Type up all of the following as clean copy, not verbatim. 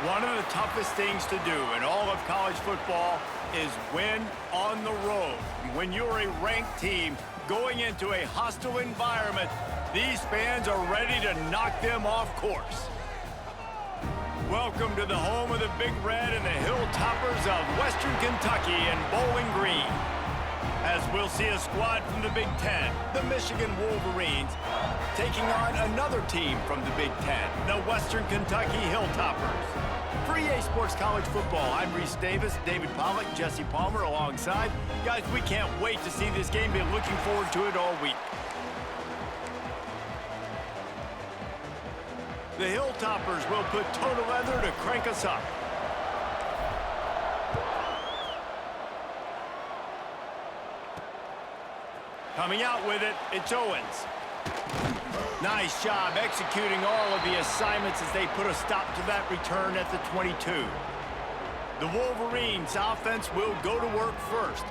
One of the toughest things to do in all of college football is win on the road. When you're a ranked team going into a hostile environment, these fans are ready to knock them off course. Welcome to the home of the Big Red and the Hilltoppers of Western Kentucky and Bowling Green. As we'll see a squad from the Big Ten, the Michigan Wolverines, taking on another team from the Big Ten, the Western Kentucky Hilltoppers. For EA Sports College Football, I'm Reese Davis, David Pollack, Jesse Palmer alongside. Guys, we can't wait to see this game. Been looking forward to it all week. The Hilltoppers will put total leather to crank us up. Coming out with it, it's Owens. Nice job executing all of the assignments as they put a stop to that return at the 22. The Wolverines offense will go to work first.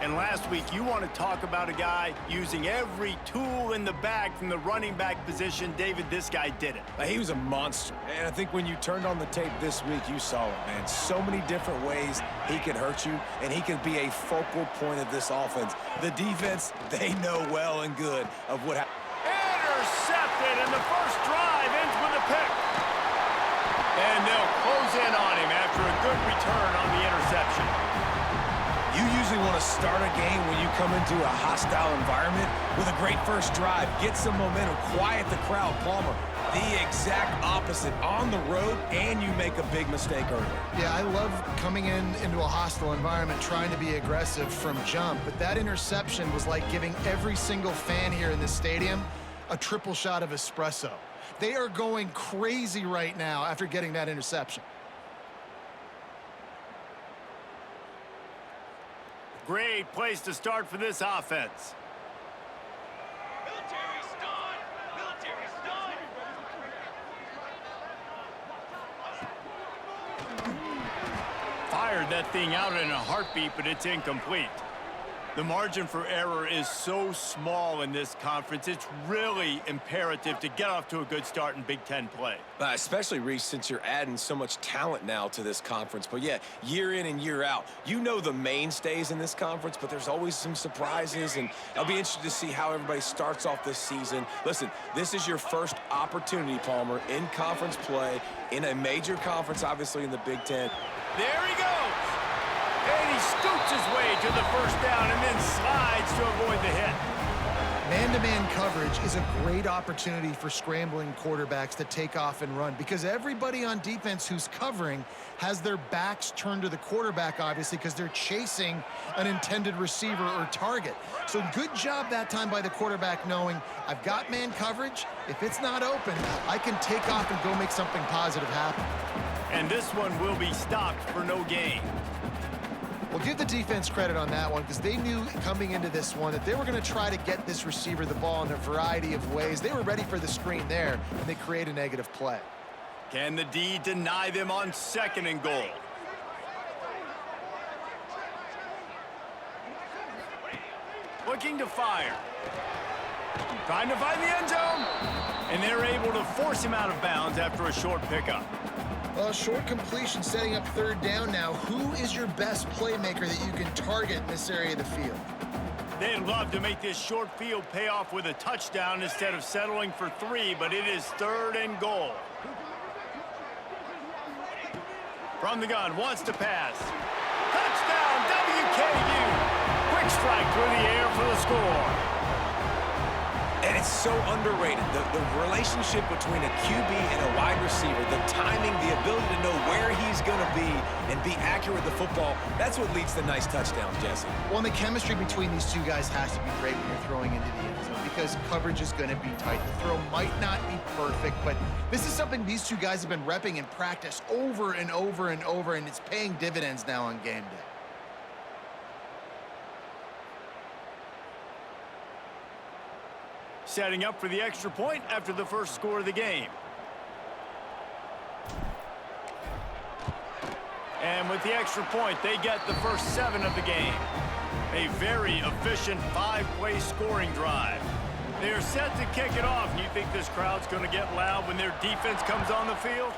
And last week, you want to talk about a guy using every tool in the bag from the running back position. David, this guy did it. He was a monster. And I think when you turned on the tape this week, you saw it, man. So many different ways he could hurt you, and he could be a focal point of this offense. The defense, they know well and good of what happened. Intercepted, and the first drive ends with a pick. And they'll close in on him after a good return on the interception. You usually want to start a game when you come into a hostile environment with a great first drive, get some momentum, quiet the crowd. Palmer, the exact opposite on the road, and you make a big mistake early. Yeah, I love coming into a hostile environment, trying to be aggressive from jump, but that interception was like giving every single fan here in this stadium a triple shot of espresso. They are going crazy right now after getting that interception. Great place to start for this offense. Fired that thing out in a heartbeat, but it's incomplete. The margin for error is so small in this conference. It's really imperative to get off to a good start in Big Ten play. Especially, Reese, since you're adding so much talent now to this conference. But, yeah, year in and year out, you know the mainstays in this conference, but there's always some surprises, and I'll be interested to see how everybody starts off this season. Listen, this is your first opportunity, Palmer, in conference play, in a major conference, obviously, in the Big Ten. There he goes. And he scoots his way to the first down and then slides to avoid the hit. Man-to-man coverage is a great opportunity for scrambling quarterbacks to take off and run because everybody on defense who's covering has their backs turned to the quarterback, obviously, because they're chasing an intended receiver or target. So good job that time by the quarterback knowing I've got man coverage. If it's not open, I can take off and go make something positive happen. And this one will be stopped for no gain. Well, give the defense credit on that one because they knew coming into this one that they were going to try to get this receiver the ball in a variety of ways. They were ready for the screen there, and they create a negative play. Can the D deny them on 2nd and goal? Looking to fire. Trying to find the end zone. And they're able to force him out of bounds after a short pickup. Well, short completion setting up 3rd down now. Who is your best playmaker that you can target in this area of the field? They'd love to make this short field pay off with a touchdown instead of settling for 3, but it is 3rd and goal. From the gun, wants to pass. Touchdown, WKU! Quick strike through the air for the score. And it's so underrated, the relationship between a QB and a wide receiver, the timing, the ability to know where he's going to be and be accurate with the football, that's what leads to nice touchdowns, Jesse. Well, and the chemistry between these two guys has to be great when you're throwing into the end zone because coverage is going to be tight. The throw might not be perfect, but this is something these two guys have been repping in practice over and over and over, and it's paying dividends now on game day. Setting up for the extra point after the first score of the game. And with the extra point, they get the first 7 of the game. A very efficient 5-play scoring drive. They're set to kick it off. And you think this crowd's going to get loud when their defense comes on the field?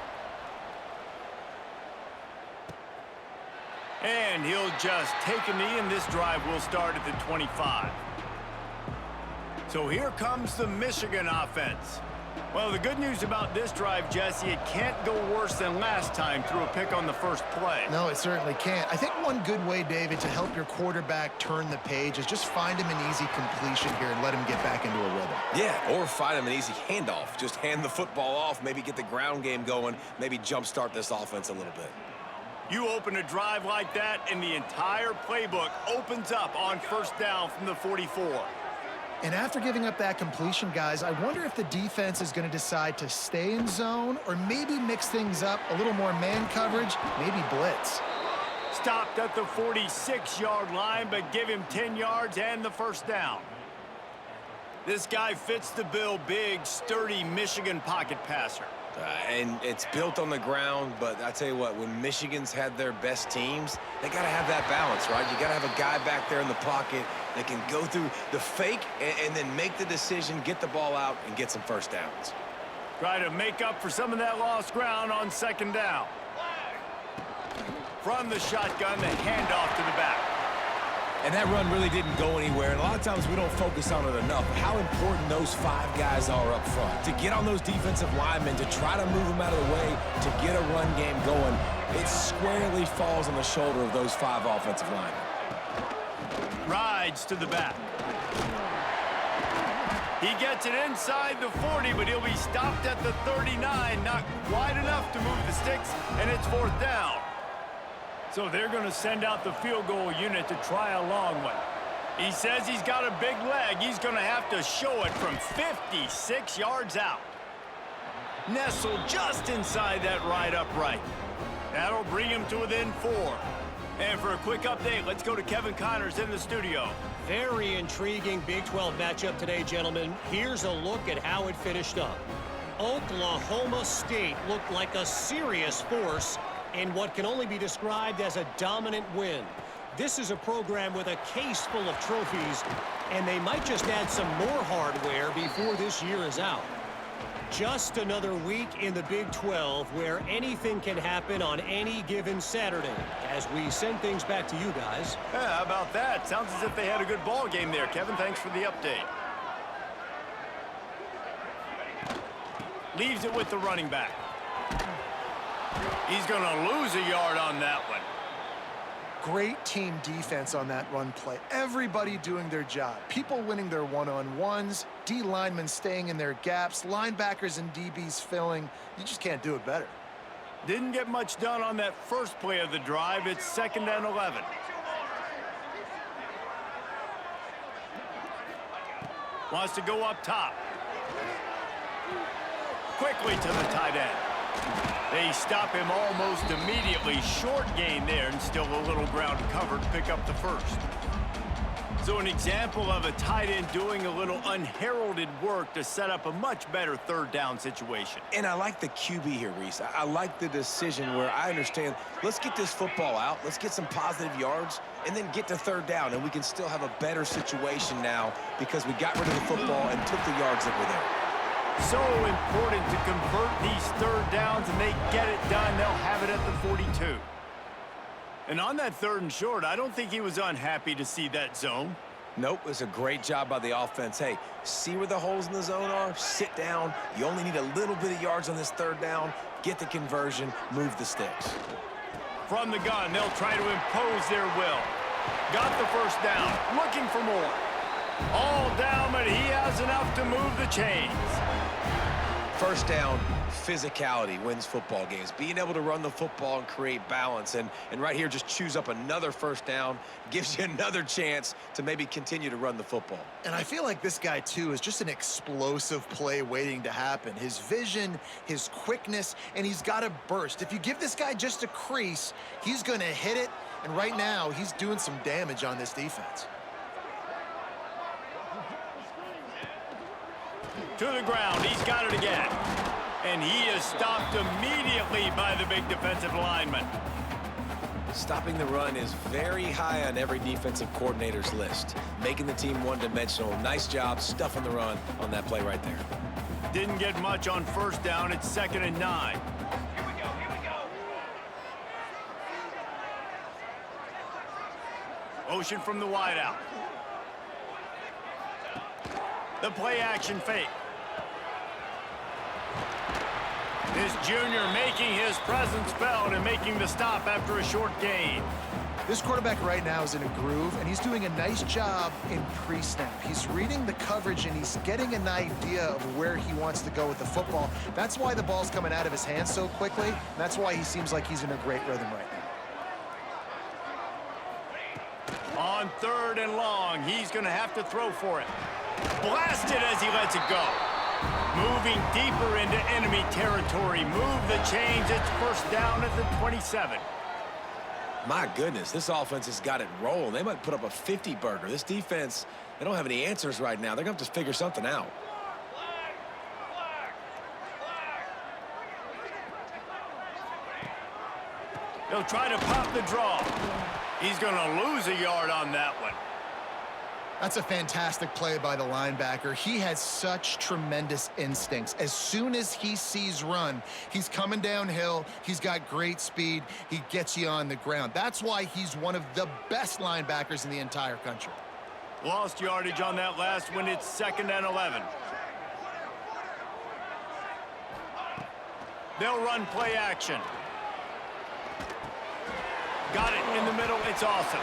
And he'll just take a knee, and this drive will start at the 25. So here comes the Michigan offense. Well, the good news about this drive, Jesse, it can't go worse than last time through a pick on the first play. No, it certainly can't. I think one good way, David, to help your quarterback turn the page is just find him an easy completion here and let him get back into a rhythm. Yeah, or find him an easy handoff. Just hand the football off, maybe get the ground game going, maybe jumpstart this offense a little bit. You open a drive like that, and the entire playbook opens up on first down from the 44. And after giving up that completion, guys, I wonder if the defense is going to decide to stay in zone or maybe mix things up, a little more man coverage, maybe blitz. Stopped at the 46-yard line, but give him 10 yards and the first down. This guy fits the bill, big, sturdy Michigan pocket passer. And it's built on the ground, but I tell you what, when Michigan's had their best teams, they got to have that balance, right? You got to have a guy back there in the pocket that can go through the fake and then make the decision, get the ball out, and get some first downs. Try to make up for some of that lost ground on second down. From the shotgun, the handoff to the back. And that run really didn't go anywhere, and a lot of times we don't focus on it enough. How important those 5 guys are up front. To get on those defensive linemen, to try to move them out of the way, to get a run game going, it squarely falls on the shoulder of those 5 offensive linemen. Rides to the back. He gets it inside the 40, but he'll be stopped at the 39. Not wide enough to move the sticks, and it's fourth down. So they're going to send out the field goal unit to try a long one. He says he's got a big leg. He's going to have to show it from 56 yards out. Nestled just inside that right upright. That'll bring him to within 4. And for a quick update, let's go to Kevin Connors in the studio. Very intriguing Big 12 matchup today, gentlemen. Here's a look at how it finished up. Oklahoma State looked like a serious force in what can only be described as a dominant win. This is a program with a case full of trophies, and they might just add some more hardware before this year is out. Just another week in the Big 12 where anything can happen on any given Saturday. As we send things back to you guys. Yeah, how about that? Sounds as if they had a good ball game there, Kevin. Thanks for the update. Leaves it with the running back. He's going to lose a yard on that one. Great team defense on that run play. Everybody doing their job. People winning their one-on-ones, D linemen staying in their gaps, linebackers and DBs filling. You just can't do it better. Didn't get much done on that first play of the drive. It's 2nd and 11. Wants to go up top. Quickly to the tight end. They stop him almost immediately. Short gain there, and still a little ground covered to pick up the first. So an example of a tight end doing a little unheralded work to set up a much better 3rd down situation. And I like the QB here, Reese. I like the decision where I understand, let's get this football out, let's get some positive yards, and then get to 3rd down, and we can still have a better situation now because we got rid of the football and took the yards that were there. So important to convert these 3rd downs, and they get it done. They'll have it at the 42. And on that 3rd and short, I don't think he was unhappy to see that zone. Nope, it was a great job by the offense. Hey, see where the holes in the zone are? Sit down. You only need a little bit of yards on this 3rd down. Get the conversion, move the sticks. From the gun, they'll try to impose their will. Got the first down, looking for more. All down, but he has enough to move the chains. First down, physicality wins football games. Being able to run the football and create balance. And right here, just choose up another first down. Gives you another chance to maybe continue to run the football. And I feel like this guy, too, is just an explosive play waiting to happen. His vision, his quickness, and he's got a burst. If you give this guy just a crease, he's going to hit it. And right now, he's doing some damage on this defense. To the ground, he's got it again. And he is stopped immediately by the big defensive lineman. Stopping the run is very high on every defensive coordinator's list. Making the team one-dimensional. Nice job stuffing the run on that play right there. Didn't get much on first down. It's 2nd and 9. Motion from the wideout. The play action fake. This junior making his presence felt and making the stop after a short gain. This quarterback right now is in a groove, and he's doing a nice job in pre-snap. He's reading the coverage, and he's getting an idea of where he wants to go with the football. That's why the ball's coming out of his hands so quickly, and that's why he seems like he's in a great rhythm right now. On 3rd and long, he's going to have to throw for it. Blasted as he lets it go. Moving deeper into enemy territory. Move the chains. It's first down at the 27. My goodness, this offense has got it rolling. They might put up a 50-burger. This defense, they don't have any answers right now. They're going to have to figure something out. He'll try to pop the draw. He's going to lose a yard on that one. That's a fantastic play by the linebacker. He has such tremendous instincts. As soon as he sees run, he's coming downhill. He's got great speed. He gets you on the ground. That's why he's one of the best linebackers in the entire country. Lost yardage on that last one. It's 2nd and 11. They'll run play action. Got it in the middle. It's awesome.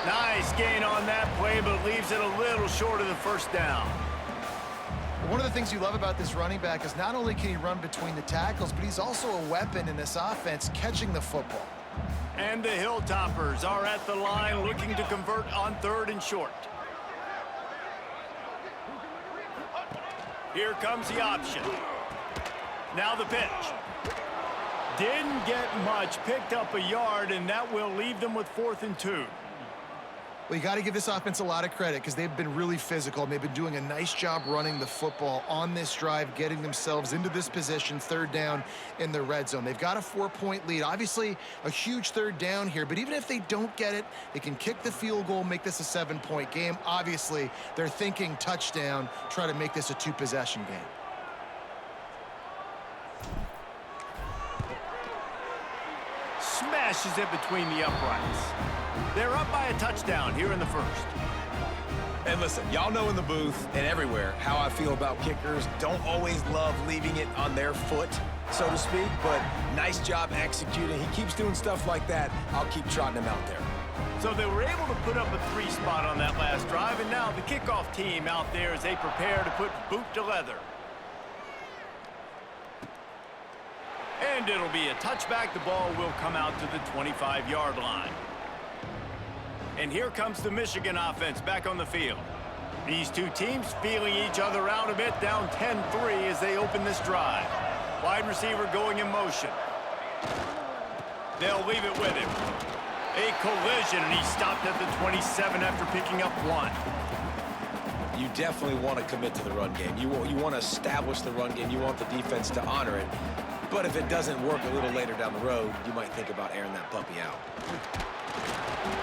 Nice gain on that play, but leaves it a little short of the first down. One of the things you love about this running back is not only can he run between the tackles, but he's also a weapon in this offense, catching the football. And the Hilltoppers are at the line looking to convert on 3rd and short. Here comes the option. Now the pitch. Didn't get much, picked up a yard, and that will leave them with 4th and 2. Well, you got to give this offense a lot of credit because they've been really physical. And they've been doing a nice job running the football on this drive, getting themselves into this position, 3rd down in the red zone. They've got a 4-point lead. Obviously, a huge 3rd down here, but even if they don't get it, they can kick the field goal, make this a 7-point game. Obviously, they're thinking touchdown, try to make this a 2-possession game. Smashes it between the uprights. They're up by a touchdown here in the 1st. And listen, y'all know in the booth and everywhere how I feel about kickers. Don't always love leaving it on their foot, so to speak, but nice job executing. He keeps doing stuff like that. I'll keep trotting him out there. So they were able to put up a 3 spot on that last drive, and now the kickoff team out there as they prepare to put boot to leather. And it'll be a touchback. The ball will come out to the 25-yard line. And here comes the Michigan offense back on the field. These two teams feeling each other out a bit, down 10-3 as they open this drive. Wide receiver going in motion. They'll leave it with him. A collision, and he stopped at the 27 after picking up 1. You definitely want to commit to the run game. You want to establish the run game. You want the defense to honor it. But if it doesn't work a little later down the road, you might think about airing that puppy out.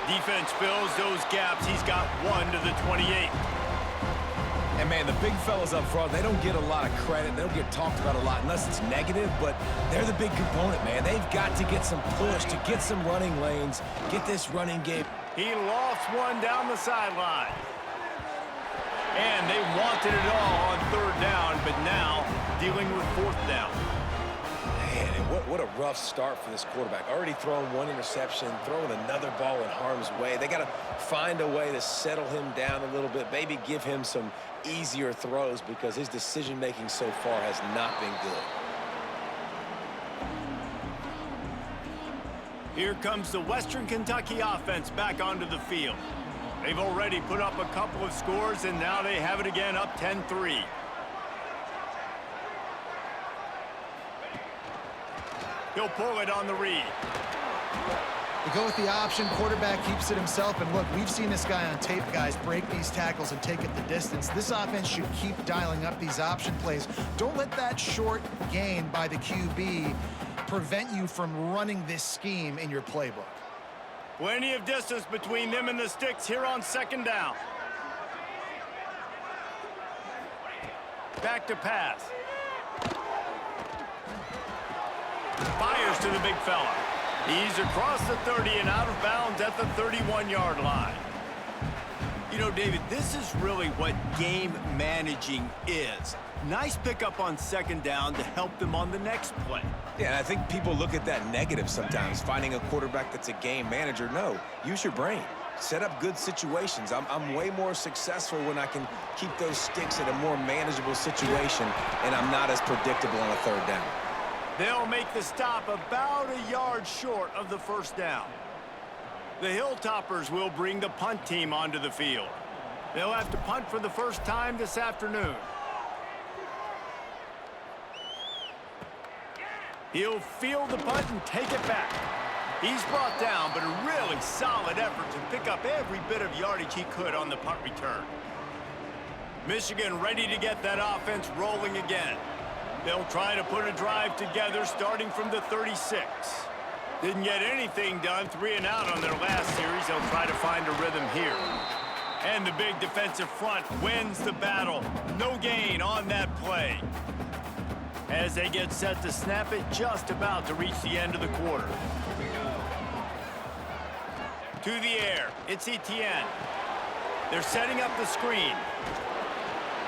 Defense fills those gaps. He's got 1 to the 28. And, man, the big fellas up front, they don't get a lot of credit. They don't get talked about a lot unless it's negative, but they're the big component, man. They've got to get some push, to get some running lanes, get this running game. He lost one down the sideline. And they wanted it all on 3rd down, but now dealing with 4th down. Man, and what a rough start for this quarterback. Already throwing 1 interception, throwing another ball in harm's way. They got to find a way to settle him down a little bit, maybe give him some easier throws because his decision-making so far has not been good. Here comes the Western Kentucky offense back onto the field. They've already put up a couple of scores, and now they have it again, up 10-3. He'll pull it on the read. They go with the option. Quarterback keeps it himself. And look, we've seen this guy on tape, guys, break these tackles and take it the distance. This offense should keep dialing up these option plays. Don't let that short gain by the QB prevent you from running this scheme in your playbook. Plenty of distance between them and the sticks here on 2nd down. Back to pass. Fires to the big fella. He's across the 30 and out of bounds at the 31-yard line. You know, David, this is really what game managing is. Nice pickup on second down to help them on the next play. Yeah, and I think people look at that negative sometimes, finding a quarterback that's a game manager. No, use your brain. Set up good situations. I'm way more successful when I can keep those sticks in a more manageable situation, and I'm not as predictable on a third down. They'll make the stop about a yard short of the first down. The Hilltoppers will bring the punt team onto the field. They'll have to punt for the first time this afternoon. He'll field the punt and take it back. He's brought down, but a really solid effort to pick up every bit of yardage he could on the punt return. Michigan ready to get that offense rolling again. They'll try to put a drive together starting from the 36. Didn't get anything done, 3 and out on their last series. They'll try to find a rhythm here. And the big defensive front wins the battle. No gain on that play. As they get set to snap it, just about to reach the end of the quarter. To the air, it's Etienne. They're setting up the screen.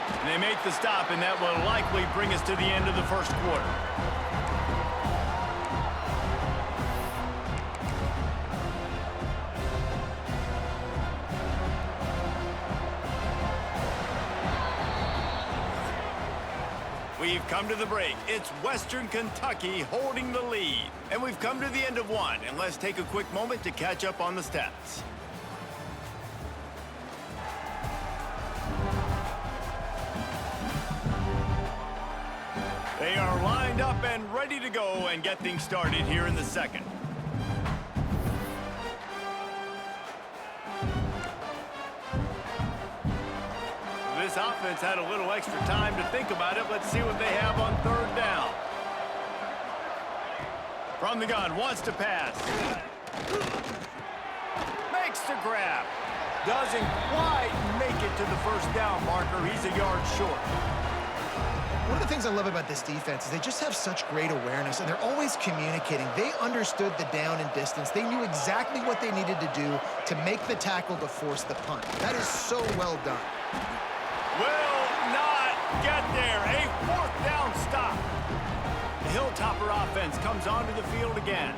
And they make the stop, and that will likely bring us to the end of the first quarter. We've come to the break. It's Western Kentucky holding the lead. And we've come to the end of one. And let's take a quick moment to catch up on the stats. They are lined up and ready to go and get things started here in the second. This offense had a little extra time to think about it. Let's see what they have on third down. From the gun, wants to pass. Makes the grab. Doesn't quite make it to the first down marker. He's a yard short. One of the things I love about this defense is they just have such great awareness, and they're always communicating. They understood the down and distance. They knew exactly what they needed to do to make the tackle to force the punt. That is so well done. Will not get there. A fourth down stop. The Hilltopper offense comes onto the field again.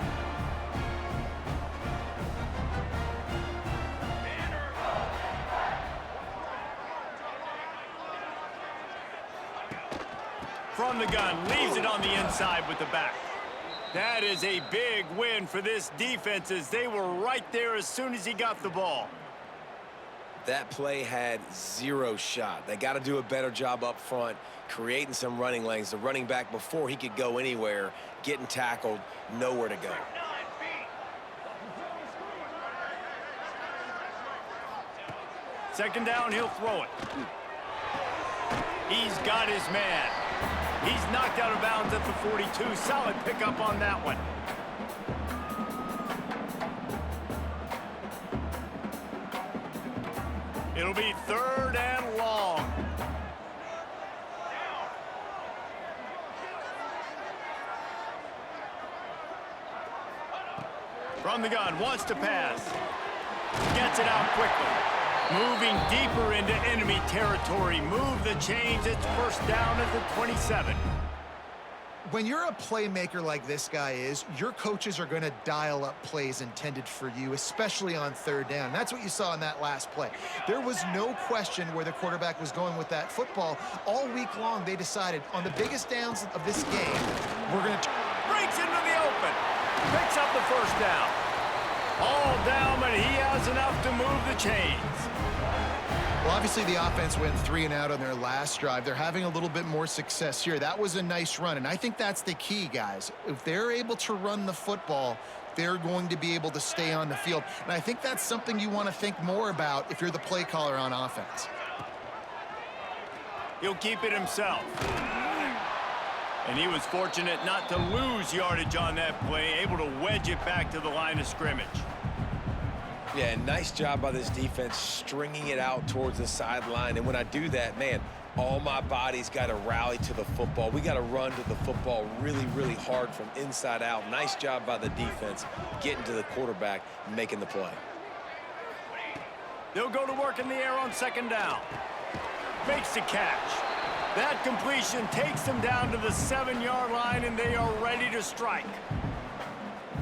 From the gun, leaves it on the inside with the back. That is a big win for this defense as they were right there as soon as he got the ball. That play had zero shot. They got to do a better job up front, creating some running lanes. The running back, before he could go anywhere, getting tackled, nowhere to go. Second down, he'll throw it. He's got his man. He's knocked out of bounds at the 42. Solid pickup on that one. It'll be third and long. From the gun, wants to pass. Gets it out quickly. Moving deeper into enemy territory. Move the chains. It's first down at the 27. When you're a playmaker like this guy is, your coaches are going to dial up plays intended for you, especially on third down. That's what you saw in that last play. There was no question where the quarterback was going with that football. All week long, they decided on the biggest downs of this game, we're going to... Breaks into the open. Picks up the first down. All down, but he has enough to move the chains. Well, obviously the offense went 3 and out on their last drive. They're having a little bit more success here. That was a nice run, and I think that's the key, guys. If they're able to run the football, they're going to be able to stay on the field. And I think that's something you want to think more about if you're the play caller on offense. He'll keep it himself. And he was fortunate not to lose yardage on that play, able to wedge it back to the line of scrimmage. Yeah, nice job by this defense stringing it out towards the sideline. And when I do that, man, all my body's got to rally to the football. We got to run to the football really, really hard from inside out. Nice job by the defense getting to the quarterback and making the play. They'll go to work in the air on second down. Makes the catch. That completion takes them down to the 7-yard line, and they are ready to strike.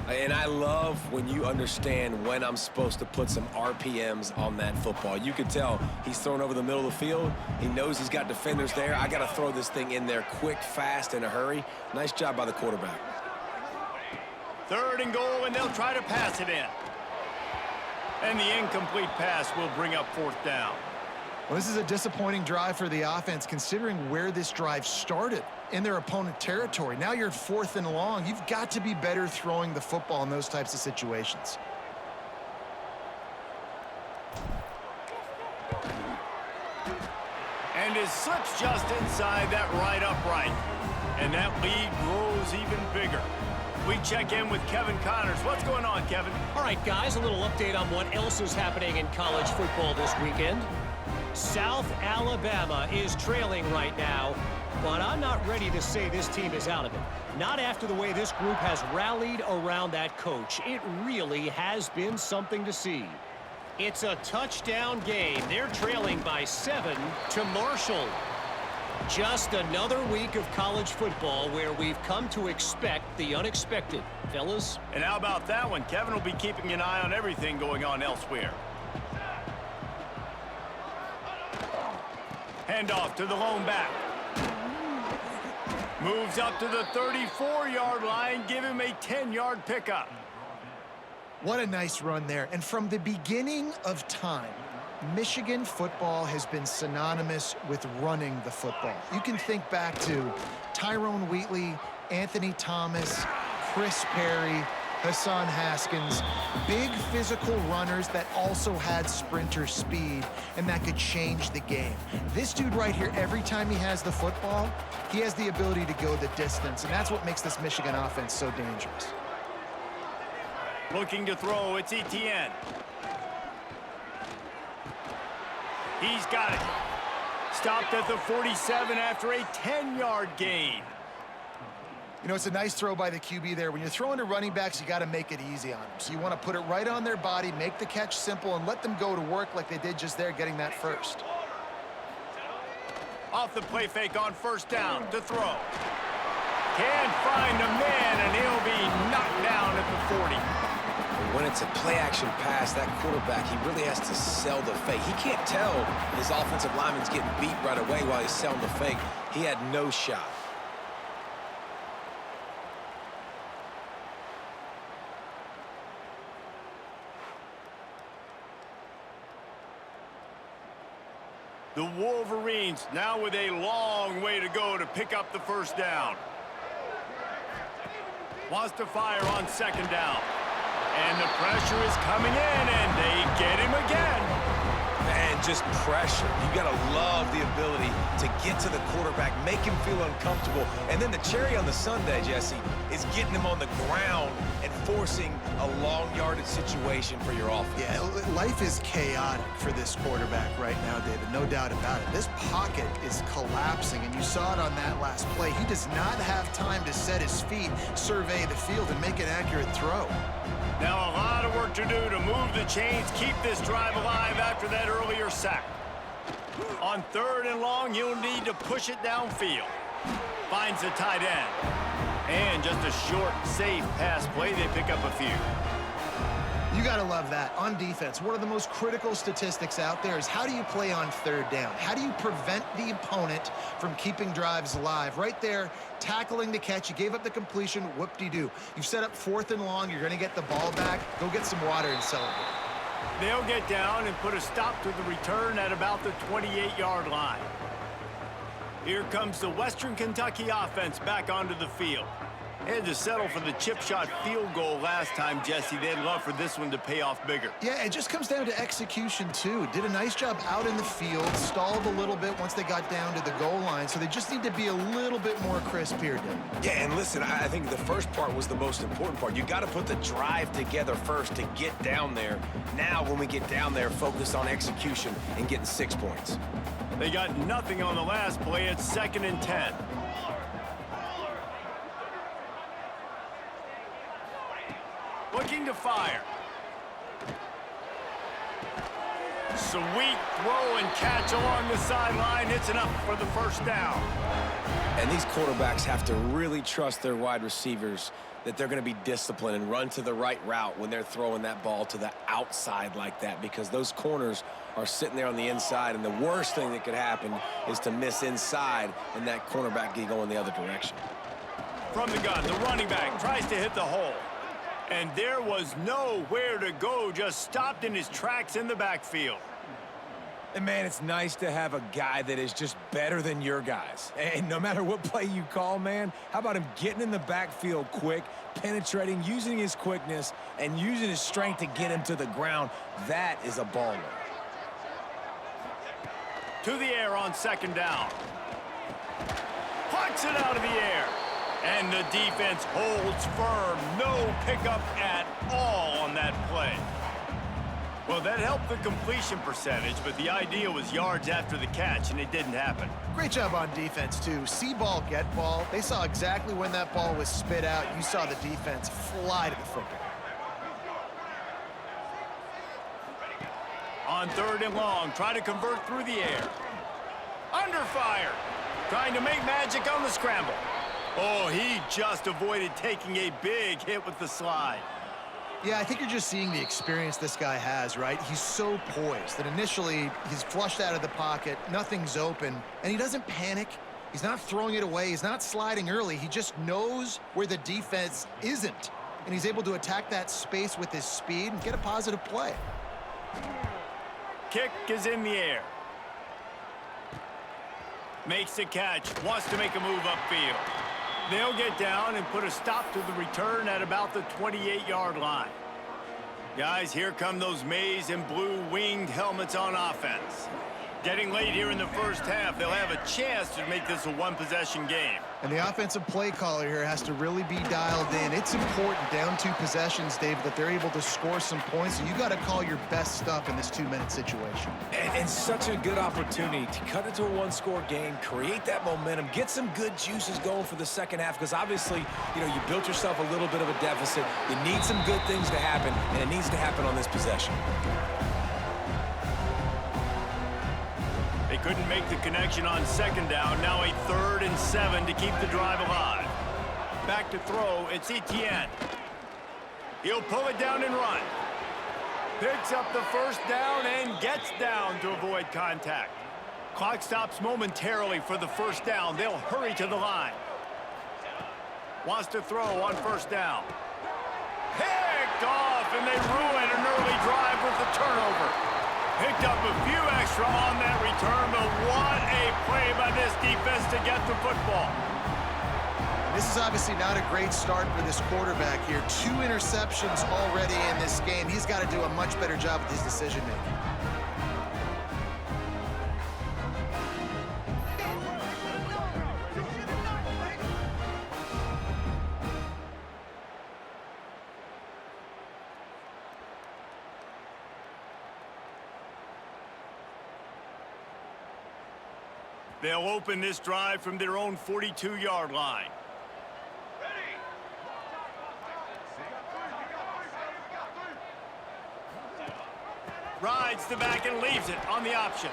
And I love when you understand when I'm supposed to put some RPMs on that football. You can tell he's thrown over the middle of the field. He knows he's got defenders there. I got to throw this thing in there quick, fast, in a hurry. Nice job by the quarterback. 3rd and goal, and they'll try to pass it in. And the incomplete pass will bring up 4th down. Well, this is a disappointing drive for the offense, considering where this drive started, in their opponent territory. Now you're 4th and long. You've got to be better throwing the football in those types of situations. And it slips just inside that right upright. And that lead grows even bigger. We check in with Kevin Connors. What's going on, Kevin? All right, guys, a little update on what else is happening in college football this weekend. South Alabama is trailing right now, but I'm not ready to say this team is out of it. Not after the way this group has rallied around that coach. It really has been something to see. It's a touchdown game. They're trailing by 7 to Marshall. Just another week of college football where we've come to expect the unexpected. Fellas? And how about that one? Kevin will be keeping an eye on everything going on elsewhere. Handoff to the lone back. Moves up to the 34-yard line. Give him a 10-yard pickup. What a nice run there. And from the beginning of time, Michigan football has been synonymous with running the football. You can think back to Tyrone Wheatley, Anthony Thomas, Chris Perry, Hassan Haskins, big physical runners that also had sprinter speed and that could change the game. This dude right here, every time he has the football, he has the ability to go the distance, and that's what makes this Michigan offense so dangerous. Looking to throw, it's Etienne. He's got it. Stopped at the 47 after a 10-yard gain. You know, it's a nice throw by the QB there. When you're throwing to running backs, you got to make it easy on them. So you want to put it right on their body, make the catch simple, and let them go to work like they did just there, getting that first. Off the play fake on 1st down to throw. Can't find a man, and he'll be knocked down at the 40. When it's a play-action pass, that quarterback, he really has to sell the fake. He can't tell his offensive lineman's getting beat right away while he's selling the fake. He had no shot. The Wolverines now with a long way to go to pick up the 1st down. Wants to fire on 2nd down. And the pressure is coming in, and they get him again. Man, just pressure. You got to love the ability to get to the quarterback, make him feel uncomfortable. And then the cherry on the sundae, Jesse, is getting him on the ground and forcing a long-yardage situation for your offense. Yeah, life is chaotic for this quarterback right now, David, no doubt about it. This pocket is collapsing, and you saw it on that last play. He does not have time to set his feet, survey the field, and make an accurate throw. Now a lot of work to do to move the chains, keep this drive alive after that earlier sack. On 3rd and long, he'll need to push it downfield. Finds the tight end. And just a short, safe pass play. They pick up a few. You got to love that. On defense, one of the most critical statistics out there is how do you play on 3rd down? How do you prevent the opponent from keeping drives alive? Right there, tackling the catch. You gave up the completion. Whoop-de-doo. You've set up 4th and long. You're going to get the ball back. Go get some water and celebrate. They'll get down and put a stop to the return at about the 28-yard line. Here comes the Western Kentucky offense back onto the field. Had to settle for the chip shot field goal last time, Jesse. They'd love for this one to pay off bigger. Yeah, it just comes down to execution, too. Did a nice job out in the field, stalled a little bit once they got down to the goal line, so they just need to be a little bit more crisp here, Dave. Yeah, and listen, I think the first part was the most important part. You got to put the drive together first to get down there. Now, when we get down there, focus on execution and getting 6 points. They got nothing on the last play. It's 2nd and 10. Looking to fire. Sweet throw and catch along the sideline. It's enough for the first down. And these quarterbacks have to really trust their wide receivers that they're going to be disciplined and run to the right route when they're throwing that ball to the outside like that, because those corners are sitting there on the inside, and the worst thing that could happen is to miss inside and that cornerback get going the other direction. From the gun, the running back tries to hit the hole. And there was nowhere to go, just stopped in his tracks in the backfield. And, man, it's nice to have a guy that is just better than your guys. And no matter what play you call, man, how about him getting in the backfield quick, penetrating, using his quickness, and using his strength to get him to the ground? That is a baller. To the air on second down. Plucks it out of the air. And the defense holds firm. No pickup at all on that play. Well, that helped the completion percentage, but the idea was yards after the catch, and it didn't happen. Great job on defense, too. See ball, get ball. They saw exactly when that ball was spit out. You saw the defense fly to the football. On third and long, try to convert through the air. Under fire. Trying to make magic on the scramble. Oh, he just avoided taking a big hit with the slide. Yeah, I think you're just seeing the experience this guy has, right? He's so poised that initially he's flushed out of the pocket, nothing's open, and he doesn't panic. He's not throwing it away. He's not sliding early. He just knows where the defense isn't, and he's able to attack that space with his speed and get a positive play. Kick is in the air. Makes the catch, wants to make a move upfield. They'll get down and put a stop to the return at about the 28-yard line. Guys, here come those maize and blue winged helmets on offense. Getting late here in the first half, they'll have a chance to make this a one-possession game. And the offensive play caller here has to really be dialed in. It's important down 2 possessions, Dave, that they're able to score some points. And you got to call your best stuff in this 2-minute situation. And such a good opportunity to cut it to a one-score game, create that momentum, get some good juices going for the second half, because obviously, you know, you built yourself a little bit of a deficit. You need some good things to happen, and it needs to happen on this possession. They couldn't make the connection on second down. Now a 3rd and 7 to keep the drive alive. Back to throw, it's Etienne. He'll pull it down and run. Picks up the first down and gets down to avoid contact. Clock stops momentarily for the first down. They'll hurry to the line. Wants to throw on first down. Picked off, and they ruin an early drive with the turnover. Picked up a few extra on that return, but what a play by this defense to get the football. This is obviously not a great start for this quarterback here. 2 interceptions already in this game. He's got to do a much better job with his decision-making. They'll open this drive from their own 42-yard line. Rides the back and leaves it on the option.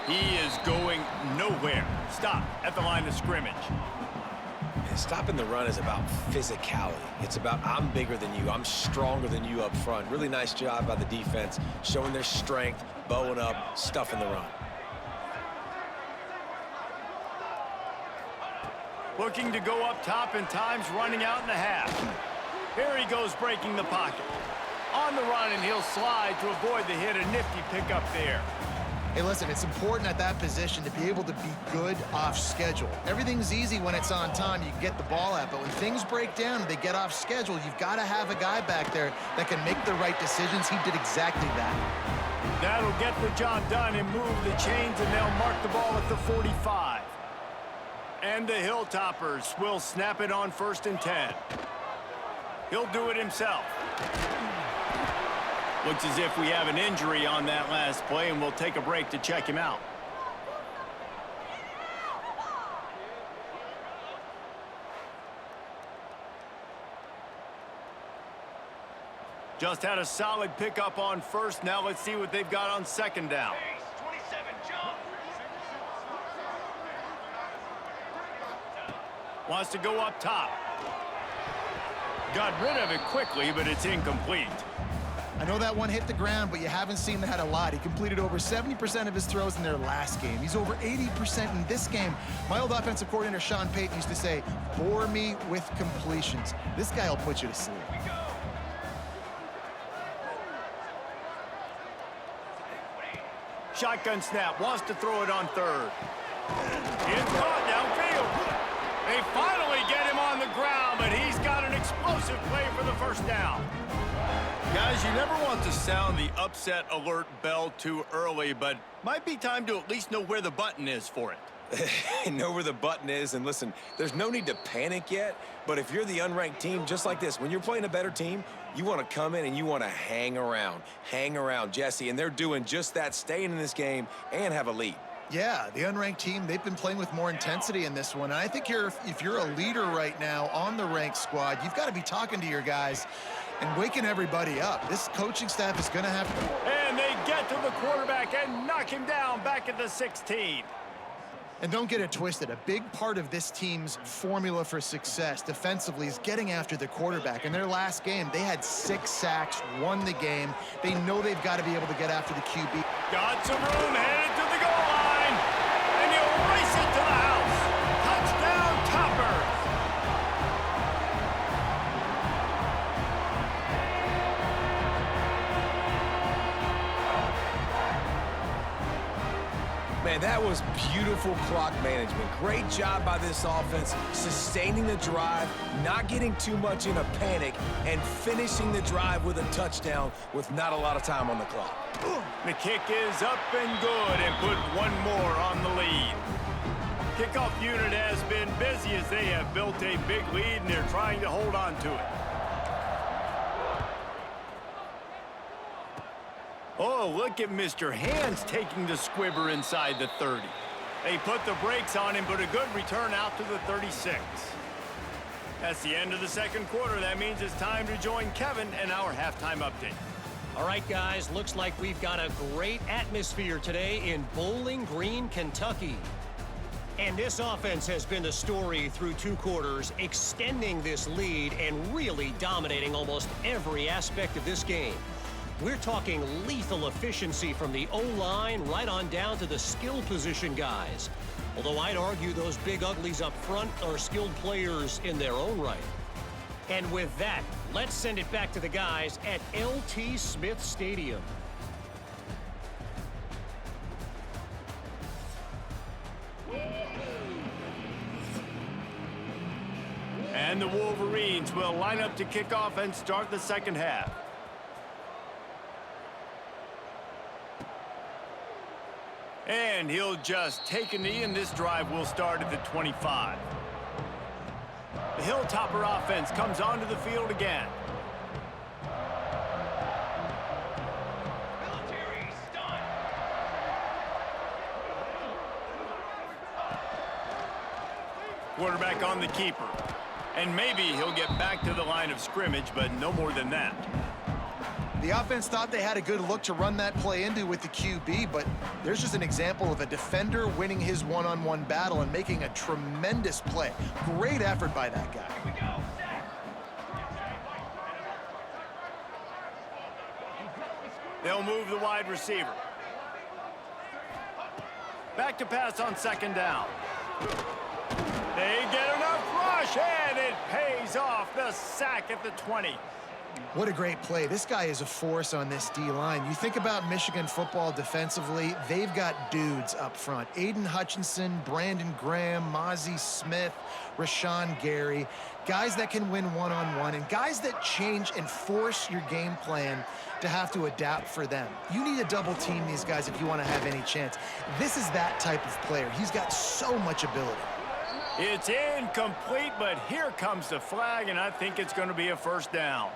He is going nowhere. Stop at the line of scrimmage. And stopping the run is about physicality. It's about I'm bigger than you. I'm stronger than you up front. Really nice job by the defense, showing their strength, bowing up, stuffing the run. Looking to go up top, and time's running out in the half. Here he goes, breaking the pocket. On the run, and he'll slide to avoid the hit. A nifty pickup there. Hey, listen, it's important at that position to be able to be good off schedule. Everything's easy when it's on time. You can get the ball out, but when things break down and they get off schedule, you've got to have a guy back there that can make the right decisions. He did exactly that. That'll get the job done and move the chains, and they'll mark the ball at the 45. And the Hilltoppers will snap it on 1st and 10. He'll do it himself. Looks as if we have an injury on that last play, and we'll take a break to check him out. Just had a solid pickup on first. Now let's see what they've got on second down. Wants to go up top. Got rid of it quickly, but it's incomplete. I know that one hit the ground, but you haven't seen that a lot. He completed over 70% of his throws in their last game. He's over 80% in this game. My old offensive coordinator, Sean Payton, used to say, bore me with completions. This guy will put you to sleep. Shotgun snap, wants to throw it on third. It's caught downfield. They finally get him on the ground, but he's got an explosive play for the first down. Guys, you never want to sound the upset alert bell too early, but might be time to at least know where the button is for it. Know where the button is, and listen, there's no need to panic yet, but if you're the unranked team, just like this, when you're playing a better team, you want to come in and you want to hang around, Jesse, and they're doing just that, staying in this game and have a lead. Yeah, the unranked team, they've been playing with more intensity in this one. And I think if you're a leader right now on the ranked squad, you've got to be talking to your guys and waking everybody up. This coaching staff is going to have to... And they get to the quarterback and knock him down back at the 16. And don't get it twisted. A big part of this team's formula for success defensively is getting after the quarterback. In their last game, they had 6 sacks, won the game. They know they've got to be able to get after the QB. Got some room, headed to the goal line. And he'll race it to the house. Touchdown, Toppers. Man, that was beautiful clock management. Great job by this offense, sustaining the drive, not getting too much in a panic, and finishing the drive with a touchdown with not a lot of time on the clock. The kick is up and good, and put one more on the lead. Kickoff unit has been busy as they have built a big lead, and they're trying to hold on to it. Oh, look at Mr. Hands taking the squibber inside the 30. They put the brakes on him, but a good return out to the 36. That's the end of the second quarter. That means it's time to join Kevin and our halftime update. All right, guys, looks like we've got a great atmosphere today in Bowling Green, Kentucky. And this offense has been the story through 2 quarters, extending this lead and really dominating almost every aspect of this game. We're talking lethal efficiency from the O-line right on down to the skill position guys. Although I'd argue those big uglies up front are skilled players in their own right. And with that, let's send it back to the guys at LT Smith Stadium. And the Wolverines will line up to kick off and start the second half. And he'll just take a knee, and this drive will start at the 25. The Hilltopper offense comes onto the field again. Quarterback on the keeper. And maybe he'll get back to the line of scrimmage, but no more than that. The offense thought they had a good look to run that play into with the QB, but there's just an example of a defender winning his one-on-one battle and making a tremendous play. Great effort by that guy. Here we go. They'll move the wide receiver. Back to pass on second down. They get enough rush, and it pays off. The sack at the 20. What a great play. This guy is a force on this D-line. You think about Michigan football defensively, they've got dudes up front. Aiden Hutchinson, Brandon Graham, Mozzie Smith, Rashawn Gary. Guys that can win one-on-one and guys that change and force your game plan to have to adapt for them. You need to double team these guys if you want to have any chance. This is that type of player. He's got so much ability. It's incomplete, but here comes the flag, and I think it's going to be a first down.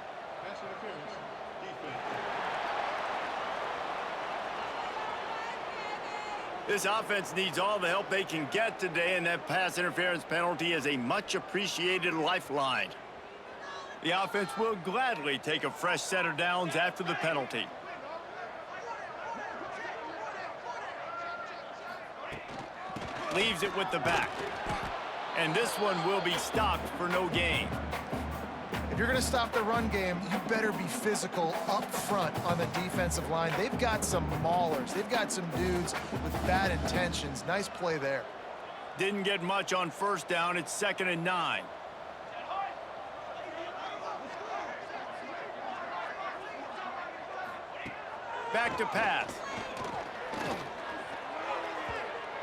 This offense needs all the help they can get today, and that pass interference penalty is a much-appreciated lifeline. The offense will gladly take a fresh set of downs after the penalty. Leaves it with the back. And this one will be stopped for no gain. If you're going to stop the run game, you better be physical up front on the defensive line. They've got some maulers. They've got some dudes with bad intentions. Nice play there. Didn't get much on first down. It's 2nd and 9. Back to pass.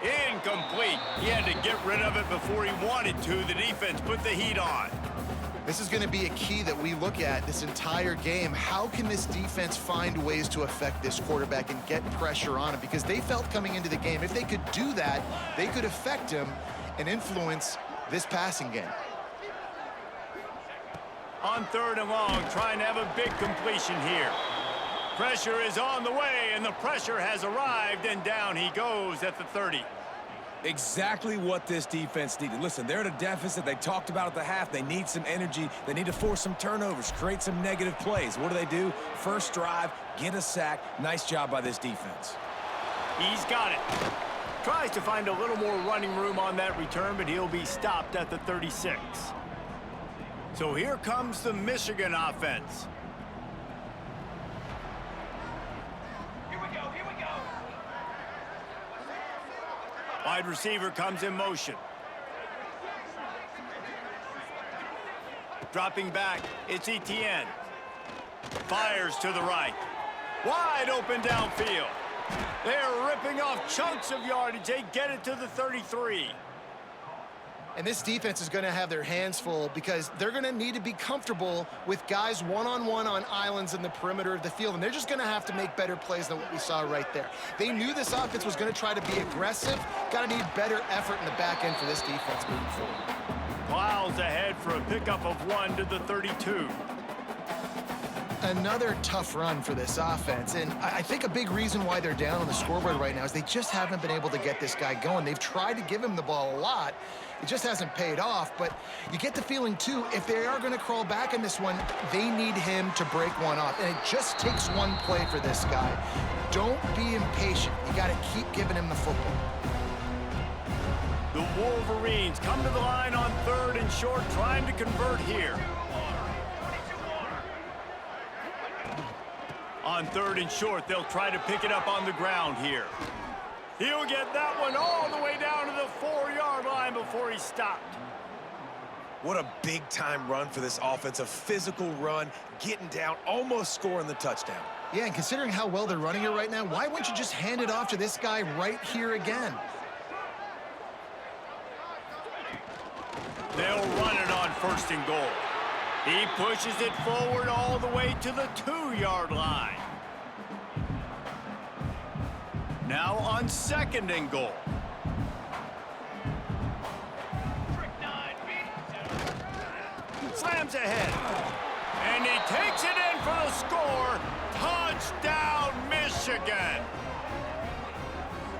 Incomplete. He had to get rid of it before he wanted to. The defense put the heat on. This is going to be a key that we look at this entire game. How can this defense find ways to affect this quarterback and get pressure on him? Because they felt coming into the game, if they could do that, they could affect him and influence this passing game. On 3rd and long, trying to have a big completion here. Pressure is on the way, and the pressure has arrived, and down he goes at the 30. Exactly what this defense needed. Listen, they're at a deficit. They talked about at the half. They need some energy. They need to force some turnovers, create some negative plays. What do? First drive, get a sack. Nice job by this defense. He's got it. Tries to find a little more running room on that return, but he'll be stopped at the 36. So here comes the Michigan offense. Wide receiver comes in motion. Dropping back, it's Etienne. Fires to the right. Wide open downfield. They're ripping off chunks of yardage. They get it to the 33. And this defense is going to have their hands full because they're going to need to be comfortable with guys one-on-one on islands in the perimeter of the field, and they're just going to have to make better plays than what we saw right there. They knew this offense was going to try to be aggressive. Got to need better effort in the back end for this defense moving forward. Plows ahead for a pickup of 1 to the 32. Another tough run for this offense, and I think a big reason why they're down on the scoreboard right now is they just haven't been able to get this guy going. They've tried to give him the ball a lot. It just hasn't paid off, but you get the feeling, too, if they are going to crawl back in this one, they need him to break one off, and it just takes one play for this guy. Don't be impatient. You got to keep giving him the football. The Wolverines come to the line on 3rd and short, trying to convert here. On 3rd and short, they'll try to pick it up on the ground here. He'll get that one all the way down to the 4-yard line before he's stopped. What a big-time run for this offense. A physical run, getting down, almost scoring the touchdown. Yeah, and considering how well they're running it right now, why wouldn't you just hand it off to this guy right here again? They'll run it on 1st and goal. He pushes it forward all the way to the 2-yard line. Now on 2nd and goal. Slams ahead. And he takes it in for the score. Touchdown, Michigan.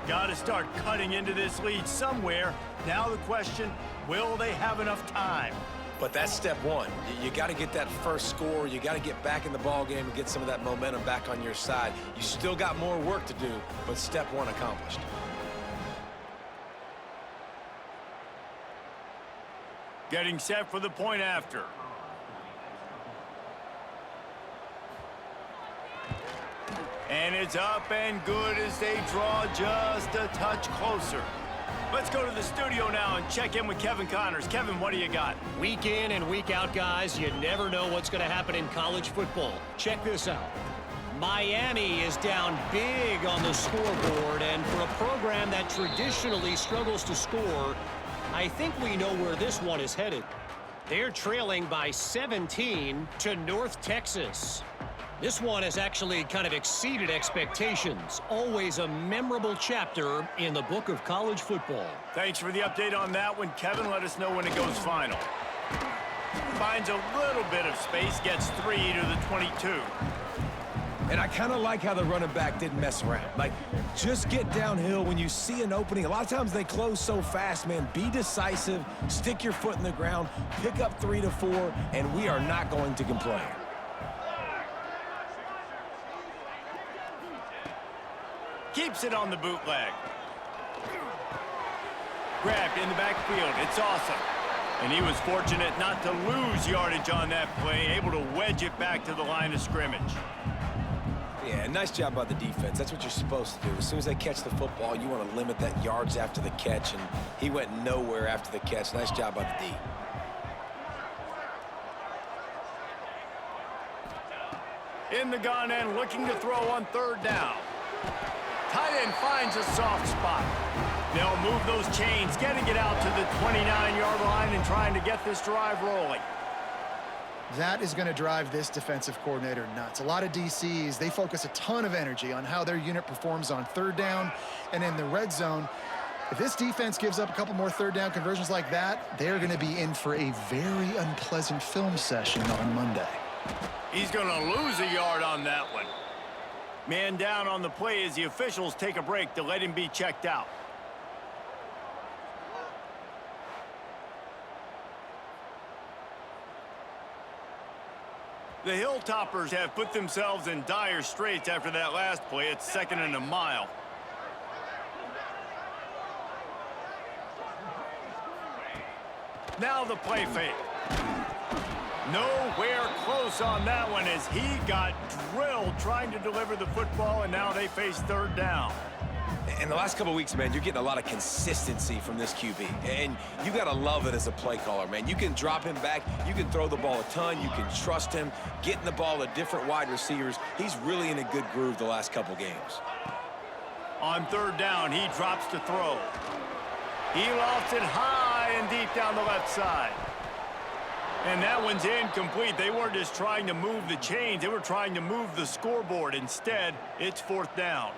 Got to start cutting into this lead somewhere. Now the question, will they have enough time? But that's step one. You got to get that first score. You got to get back in the ball game and get some of that momentum back on your side. You still got more work to do, but step one accomplished. Getting set for the point after. And it's up and good as they draw just a touch closer. Let's go to the studio now and check in with Kevin Connors. Kevin, what do you got? Week in and week out, guys, you never know what's going to happen in college football. Check this out. Miami is down big on the scoreboard, and for a program that traditionally struggles to score, I think we know where this one is headed. They're trailing by 17 to North Texas. This one has actually kind of exceeded expectations. Always a memorable chapter in the book of college football. Thanks for the update on that one, Kevin. Let us know when it goes final. Finds a little bit of space, gets 3 to the 22. And I kind of like how the running back didn't mess around. Like, just get downhill when you see an opening. A lot of times they close so fast, man. Be decisive, stick your foot in the ground, pick up 3 to 4, and we are not going to complain. Keeps it on the bootleg. Grabbed in the backfield. It's awesome. And he was fortunate not to lose yardage on that play, able to wedge it back to the line of scrimmage. Yeah, nice job by the defense. That's what you're supposed to do. As soon as they catch the football, you want to limit that yards after the catch, and he went nowhere after the catch. Nice job by the D. In the gun and looking to throw on third down. Tight end finds a soft spot. They'll move those chains, getting it out to the 29-yard line and trying to get this drive rolling. That is going to drive this defensive coordinator nuts. A lot of DCs, they focus a ton of energy on how their unit performs on third down and in the red zone. If this defense gives up a couple more third down conversions like that, they're going to be in for a very unpleasant film session on Monday. He's going to lose a yard on that one. Man down on the play as the officials take a break to let him be checked out. The Hilltoppers have put themselves in dire straits after that last play. It's 2nd and a mile. Now the play fake. Nowhere close on that one as he got drilled trying to deliver the football, and now they face third down. In the last couple of weeks, man, you're getting a lot of consistency from this QB. And you got to love it as a play caller, man. You can drop him back. You can throw the ball a ton. You can trust him. Getting the ball to different wide receivers. He's really in a good groove the last couple games. On third down, he drops to throw. He lofts it high and deep down the left side. And that one's incomplete. They weren't just trying to move the chains. They were trying to move the scoreboard. Instead, it's 4th down.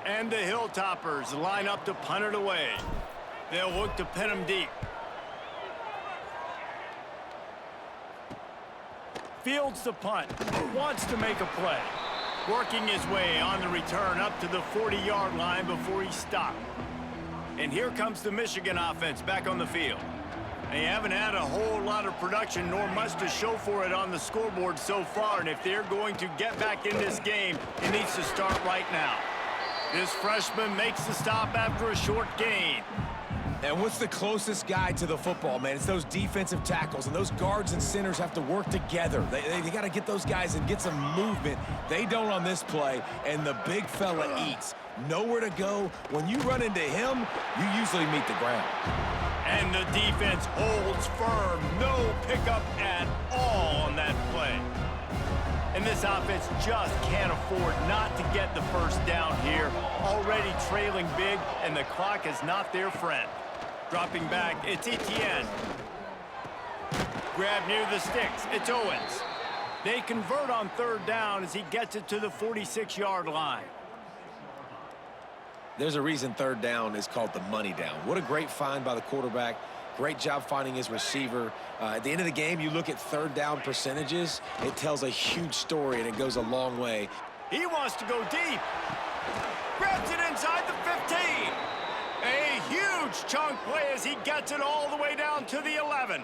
And the Hilltoppers line up to punt it away. They'll look to pin him deep. Fields the punt. Wants to make a play. Working his way on the return up to the 40-yard line before he stopped. And here comes the Michigan offense back on the field. They haven't had a whole lot of production nor much to show for it on the scoreboard so far. And if they're going to get back in this game, it needs to start right now. This freshman makes the stop after a short gain. And what's the closest guy to the football, man? It's those defensive tackles, and those guards and centers have to work together. They got to get those guys and get some movement. They don't on this play, and the big fella eats. Nowhere to go. When you run into him, you usually meet the ground. And the defense holds firm. No pickup at all on that play. And this offense just can't afford not to get the first down here. Already trailing big, and the clock is not their friend. Dropping back, it's Etienne. Grab near the sticks, it's Owens. They convert on third down as he gets it to the 46-yard line. There's a reason third down is called the money down. What a great find by the quarterback. Great job finding his receiver. At the end of the game, you look at third down percentages. It tells a huge story, and it goes a long way. He wants to go deep. Grabs it inside the 15. A huge chunk play as he gets it all the way down to the 11.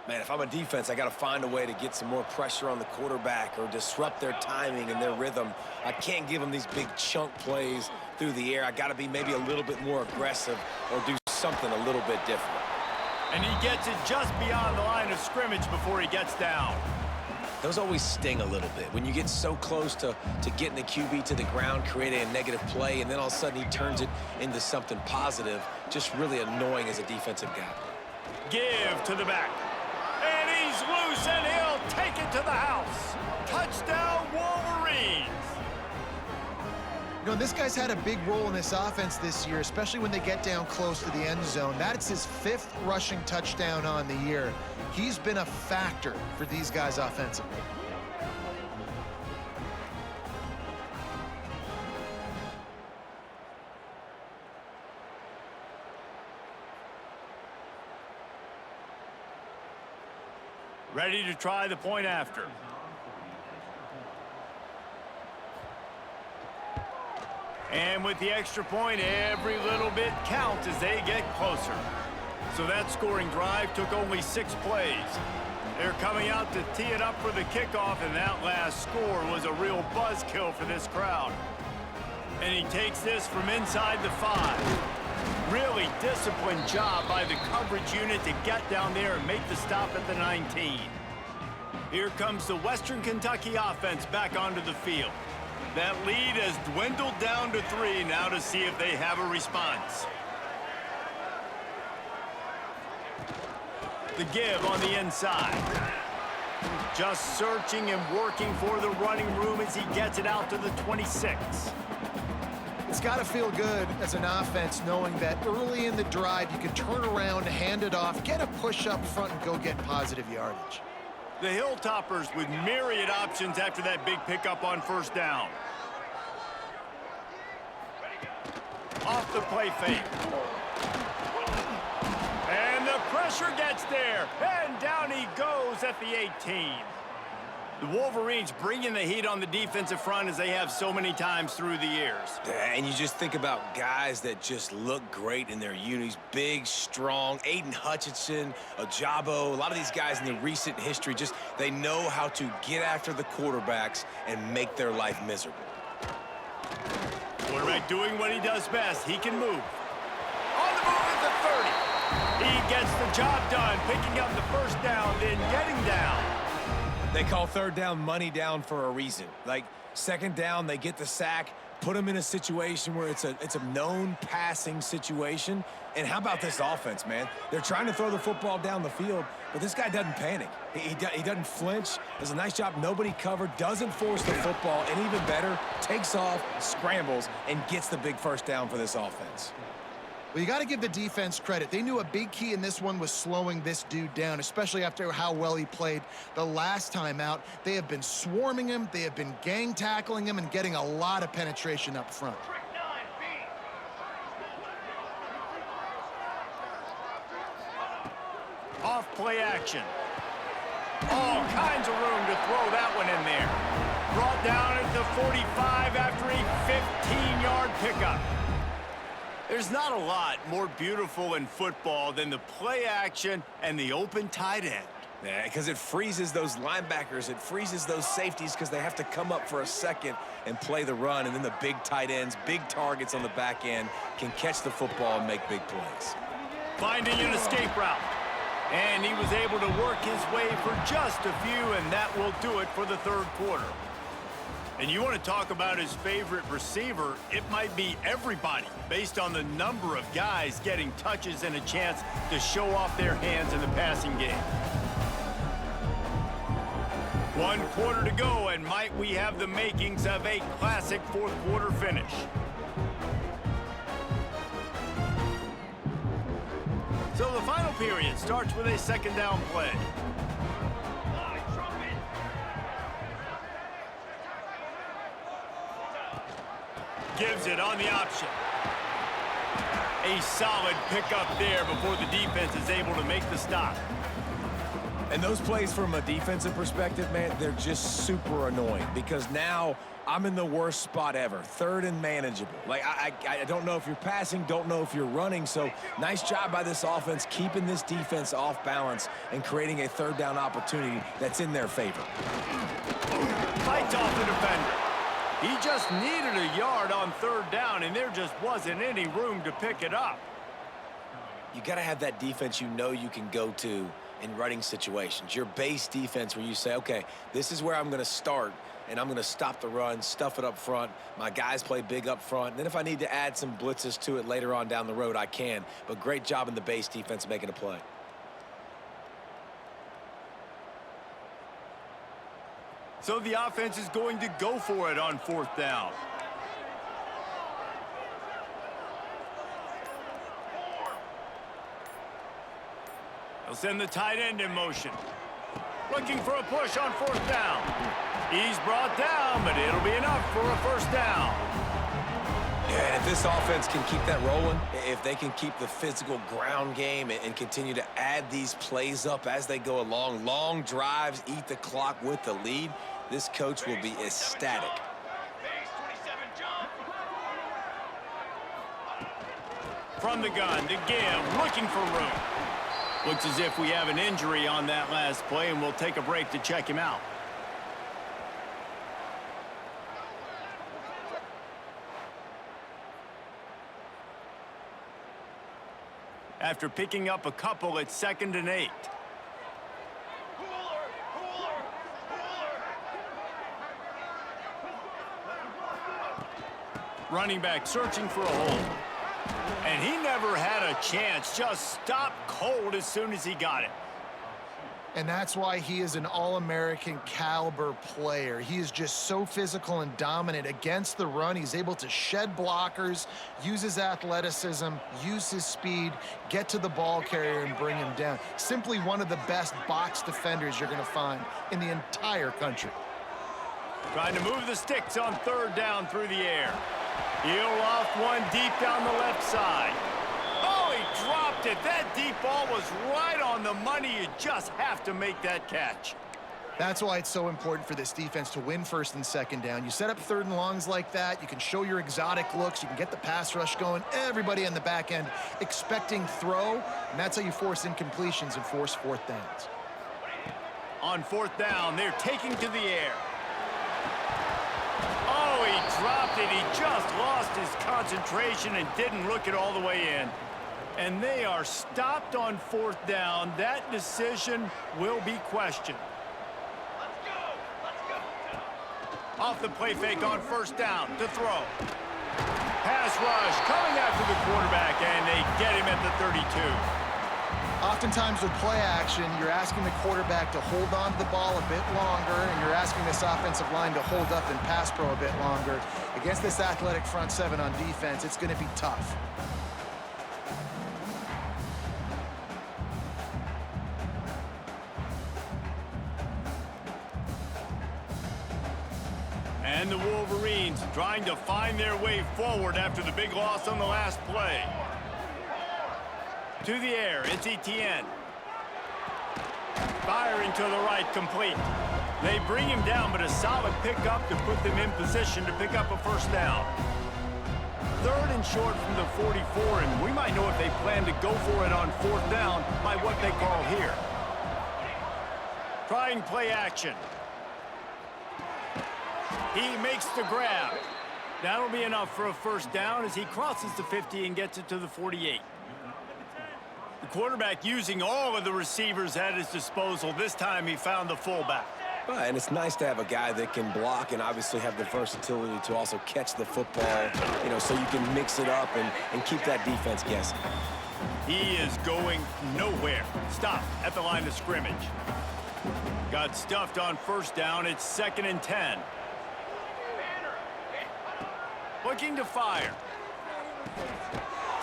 Man, if I'm a defense, I got to find a way to get some more pressure on the quarterback or disrupt their timing and their rhythm. I can't give them these big chunk plays through the air. I got to be maybe a little bit more aggressive or do something a little bit different. And he gets it just beyond the line of scrimmage before he gets down. Those always sting a little bit. When you get so close to getting the QB to the ground, creating a negative play, and then all of a sudden he turns it into something positive, just really annoying as a defensive guy. Give to the back. And he's loose, and he'll take it to the house. Touchdown, Wolverines. You know, this guy's had a big role in this offense this year, especially when they get down close to the end zone. That's his 5th rushing touchdown on the year. He's been a factor for these guys offensively. Ready to try the point after. And with the extra point, every little bit counts as they get closer. So that scoring drive took only 6 plays. They're coming out to tee it up for the kickoff, and that last score was a real buzzkill for this crowd. And he takes this from inside the 5. Really disciplined job by the coverage unit to get down there and make the stop at the 19. Here comes the Western Kentucky offense back onto the field. That lead has dwindled down to 3 now to see if they have a response. The give on the inside. Just searching and working for the running room as he gets it out to the 26. It's got to feel good as an offense knowing that early in the drive you can turn around, hand it off, get a push up front, and go get positive yardage. The Hilltoppers with myriad options after that big pickup on first down. Off the play fake. And the pressure gets there. And down he goes at the 18. The Wolverines bringing the heat on the defensive front as they have so many times through the years. And you just think about guys that just look great in their unis. Big, strong, Aiden Hutchinson, Ajabo, a lot of these guys in the recent history, just they know how to get after the quarterbacks and make their life miserable. Quarterback doing what he does best. He can move. On the move at the 30. He gets the job done, picking up the first down, then getting down. They call third down money down for a reason. Like, second down, they get the sack, put them in a situation where it's a known passing situation. And how about this offense, man? They're trying to throw the football down the field, but this guy doesn't panic. He doesn't flinch. Does a nice job. Nobody covered, doesn't force the football, and even better, takes off, scrambles, and gets the big first down for this offense. Well, you got to give the defense credit. They knew a big key in this one was slowing this dude down, especially after how well he played the last time out. They have been swarming him. They have been gang tackling him and getting a lot of penetration up front. Off play action. All kinds of room to throw that one in there. Brought down at the 45 after a 15-yard pickup. There's not a lot more beautiful in football than the play action and the open tight end. Yeah, because it freezes those linebackers. It freezes those safeties because they have to come up for a second and play the run. And then the big tight ends, big targets on the back end can catch the football and make big plays. Finding an escape route. And he was able to work his way for just a few, and that will do it for the third quarter. And you want to talk about his favorite receiver, it might be everybody based on the number of guys getting touches and a chance to show off their hands in the passing game. 1 quarter to go, and might we have the makings of a classic fourth quarter finish. So the final period starts with a second down play. Gives it on the option. A solid pickup there before the defense is able to make the stop. And those plays from a defensive perspective, man, they're just super annoying because now I'm in the worst spot ever, third and manageable. Like, I don't know if you're passing, don't know if you're running, so nice job by this offense keeping this defense off balance and creating a third down opportunity that's in their favor. Fights off the defender. He just needed a yard on third down, and there just wasn't any room to pick it up. You got to have that defense you know you can go to in running situations. Your base defense where you say, okay, this is where I'm going to start, and I'm going to stop the run, stuff it up front. My guys play big up front. And then if I need to add some blitzes to it later on down the road, I can. But great job in the base defense making a play. So the offense is going to go for it on fourth down. They'll send the tight end in motion. Looking for a push on fourth down. He's brought down, but it'll be enough for a first down. Yeah, and if this offense can keep that rolling, if they can keep the physical ground game and continue to add these plays up as they go along, long drives, eat the clock with the lead, this coach will be ecstatic. From the gun to give, looking for room. Looks as if we have an injury on that last play, and we'll take a break to check him out. After picking up a couple, it's 2nd and 8. Running back searching for a hole. And he never had a chance. Just stopped cold as soon as he got it. And that's why he is an All-American caliber player. He is just so physical and dominant against the run. He's able to shed blockers, use his athleticism, use his speed, get to the ball carrier and bring him down. Simply one of the best box defenders you're going to find in the entire country. Trying to move the sticks on 3rd down through the air. He'll off one deep down the left side. Oh, he dropped it. That deep ball was right on the money. You just have to make that catch. That's why it's so important for this defense to win 1st and 2nd down. You set up 3rd and longs like that. You can show your exotic looks. You can get the pass rush going. Everybody on the back end expecting throw, and that's how you force incompletions and force 4th downs. On 4th down, they're taking to the air. Oh, he dropped it. He just lost his concentration and didn't look it all the way in. And they are stopped on 4th down. That decision will be questioned. Off the play fake on 1st down to throw. Pass rush coming after the quarterback, and they get him at the 32. Oftentimes with play action, you're asking the quarterback to hold on to the ball a bit longer, and you're asking this offensive line to hold up in pass pro a bit longer. Against this athletic front 7 on defense, it's going to be tough. And the Wolverines trying to find their way forward after the big loss on the last play. To the air, it's Etienne. Firing to the right, complete. They bring him down, but a solid pickup to put them in position to pick up a 1st down. 3rd and short from the 44, and we might know if they plan to go for it on 4th down by what they call here. Trying play action. He makes the grab. That'll be enough for a 1st down as he crosses the 50 and gets it to the 48. The quarterback using all of the receivers at his disposal. This time he found the fullback. And it's nice to have a guy that can block and obviously have the versatility to also catch the football, you know, so you can mix it up and keep that defense guessing. He is going nowhere. Stop at the line of scrimmage. Got stuffed on 1st down. It's 2nd and 10. Looking to fire.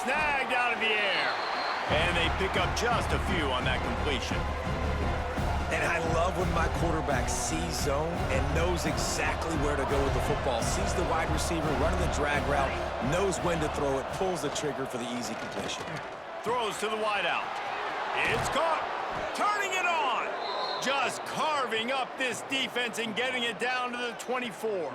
Snagged out of the air. And they pick up just a few on that completion. And I love when my quarterback sees zone and knows exactly where to go with the football. Sees the wide receiver running the drag route, knows when to throw it, pulls the trigger for the easy completion. Throws to the wideout. It's caught. Turning it on. Just carving up this defense and getting it down to the 24.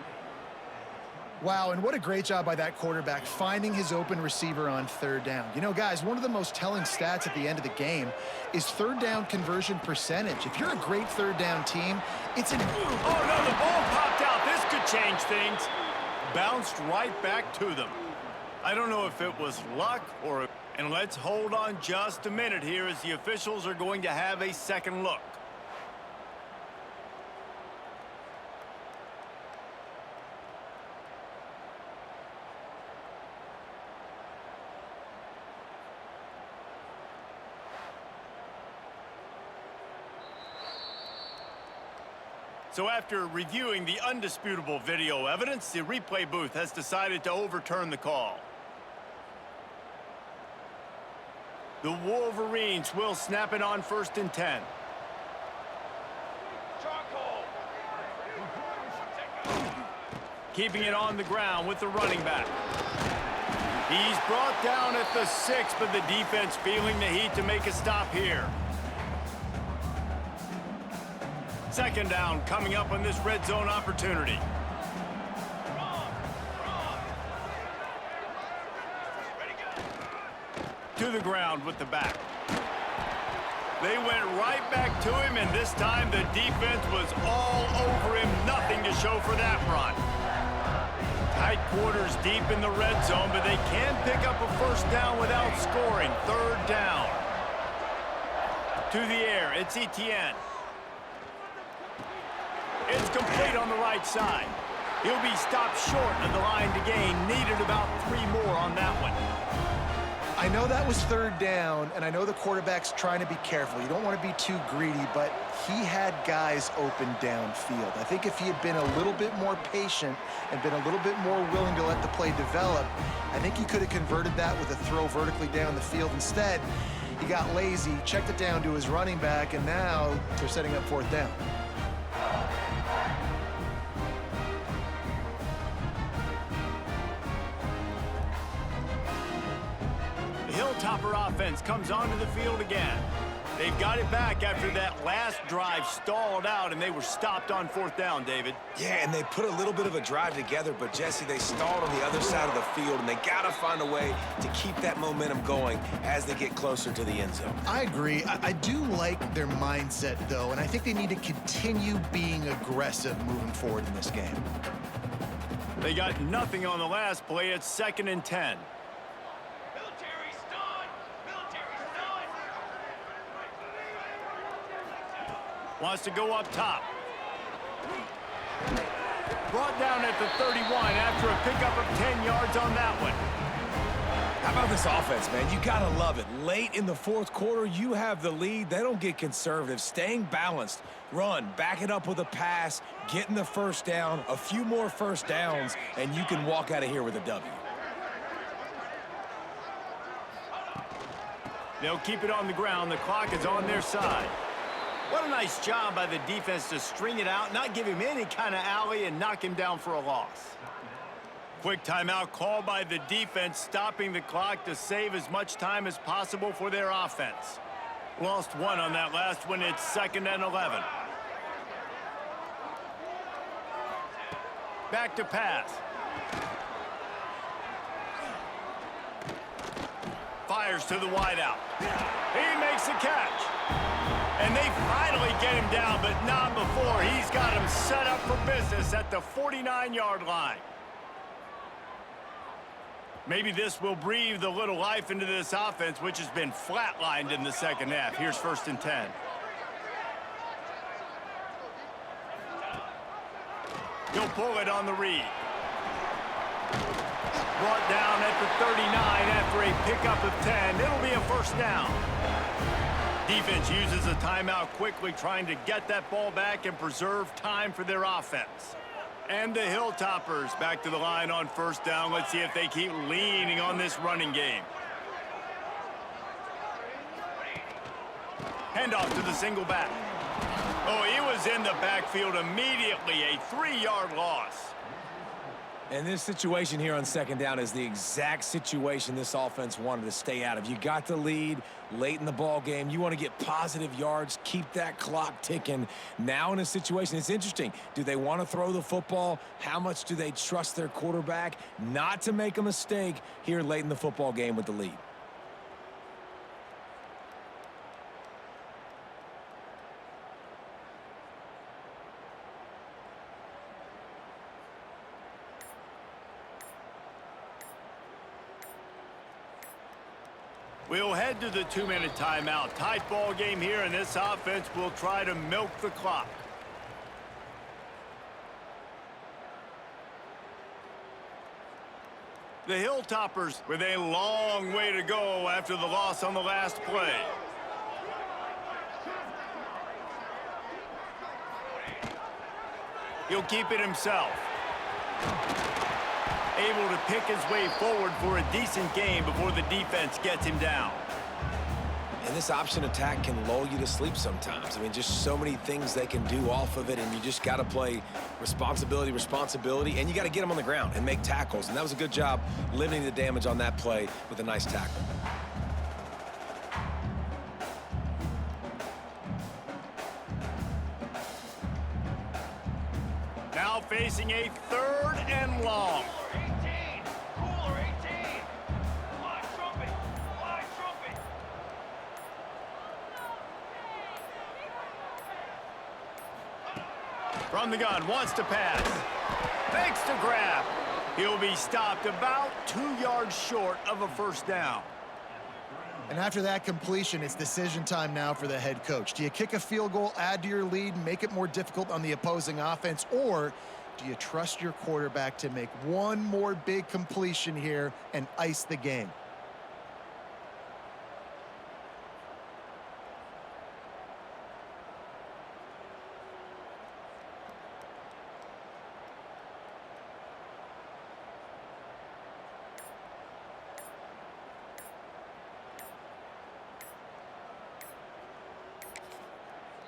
Wow, and what a great job by that quarterback finding his open receiver on 3rd down. You know, guys, one of the most telling stats at the end of the game is 3rd down conversion percentage. If you're a great 3rd down team, it's an... Oh, no, the ball popped out. This could change things. Bounced right back to them. I don't know if it was luck or... And let's hold on just a minute here as the officials are going to have a second look. So after reviewing the undisputable video evidence, the replay booth has decided to overturn the call. The Wolverines will snap it on 1st and 10. Keeping it on the ground with the running back. He's brought down at the 6, but the defense feeling the heat to make a stop here. 2nd down coming up on this red zone opportunity. to the ground with the back. They went right back to him, and this time the defense was all over him. Nothing to show for that run. Tight quarters deep in the red zone, but they can pick up a first down without scoring. Third down. To the air, it's Etienne. It's complete on the right side. He'll be stopped short of the line to gain. Needed about 3 more on that one. I know that was third down, and I know the quarterback's trying to be careful. You don't want to be too greedy, but he had guys open downfield. I think if he had been a little bit more patient and been a little bit more willing to let the play develop, I think he could have converted that with a throw vertically down the field. Instead, he got lazy, checked it down to his running back, and now they're setting up fourth down. The Hilltopper offense comes onto the field again. They've got it back after that last drive stalled out, and they were stopped on fourth down, David. Yeah, and they put a little bit of a drive together, but, Jesse, they stalled on the other side of the field, and they got to find a way to keep that momentum going as they get closer to the end zone. I agree. I do like their mindset, though, and I think they need to continue being aggressive moving forward in this game. They got nothing on the last play. It's 2nd and 10. Wants to go up top. Brought down at the 31 after a pickup of 10 yards on that one. How about this offense, man? You got to love it. Late in the fourth quarter, you have the lead. They don't get conservative. Staying balanced. Run, back it up with a pass, getting the first down, a few more first downs, and you can walk out of here with a W. They'll keep it on the ground. The clock is on their side. What a nice job by the defense to string it out, not give him any kind of alley, and knock him down for a loss. Quick timeout called by the defense, stopping the clock to save as much time as possible for their offense. Lost 1 on that last one. It's 2nd and 11. Back to pass. Fires to the wideout. He makes the catch. And they finally get him down, but not before. He's got him set up for business at the 49-yard line. Maybe this will breathe a little life into this offense, which has been flatlined in the second half. Here's 1st and 10. He'll pull it on the read. Brought down at the 39 after a pickup of 10. It'll be a first down. Defense uses a timeout quickly, trying to get that ball back and preserve time for their offense. And the Hilltoppers back to the line on first down. Let's see if they keep leaning on this running game. Handoff to the single back. Oh, he was in the backfield immediately. A 3-yard loss. And this situation here on second down is the exact situation this offense wanted to stay out of. You got the lead late in the ball game. You want to get positive yards, keep that clock ticking. Now in a situation, it's interesting. Do they want to throw the football? How much do they trust their quarterback not to make a mistake here late in the football game with the lead? We'll head to the 2-minute timeout. Tight ball game here, and this offense will try to milk the clock. The Hilltoppers with a long way to go after the loss on the last play. He'll keep it himself. Able to pick his way forward for a decent game before the defense gets him down. And this option attack can lull you to sleep sometimes. I mean, just so many things they can do off of it, and you just got to play responsibility, and you got to get them on the ground and make tackles. And that was a good job limiting the damage on that play with a nice tackle. Now facing a 3rd and long. From the gun, wants to pass. Makes the grab. He'll be stopped about 2 yards short of a first down. And after that completion, it's decision time now for the head coach. Do you kick a field goal, add to your lead, and make it more difficult on the opposing offense, or do you trust your quarterback to make one more big completion here and ice the game?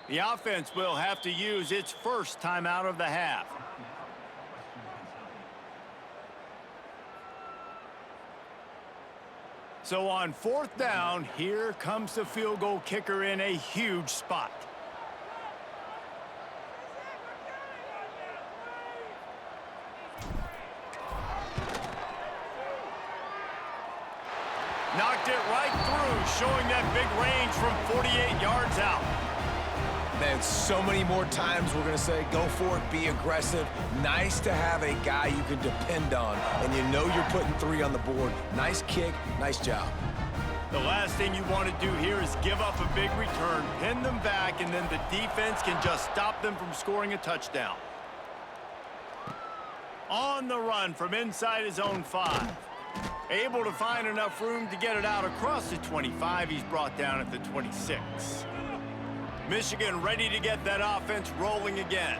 The offense will have to use its first timeout of the half. So on fourth down, here comes the field goal kicker in a huge spot. Knocked it right through, showing that big range from 48 yards out. Man, so many more times we're going to say, go for it, be aggressive. Nice to have a guy you can depend on, and you know you're putting 3 on the board. Nice kick, nice job. The last thing you want to do here is give up a big return, pin them back, and then the defense can just stop them from scoring a touchdown. On the run from inside his own 5. Able to find enough room to get it out across the 25. He's brought down at the 26. Michigan ready to get that offense rolling again.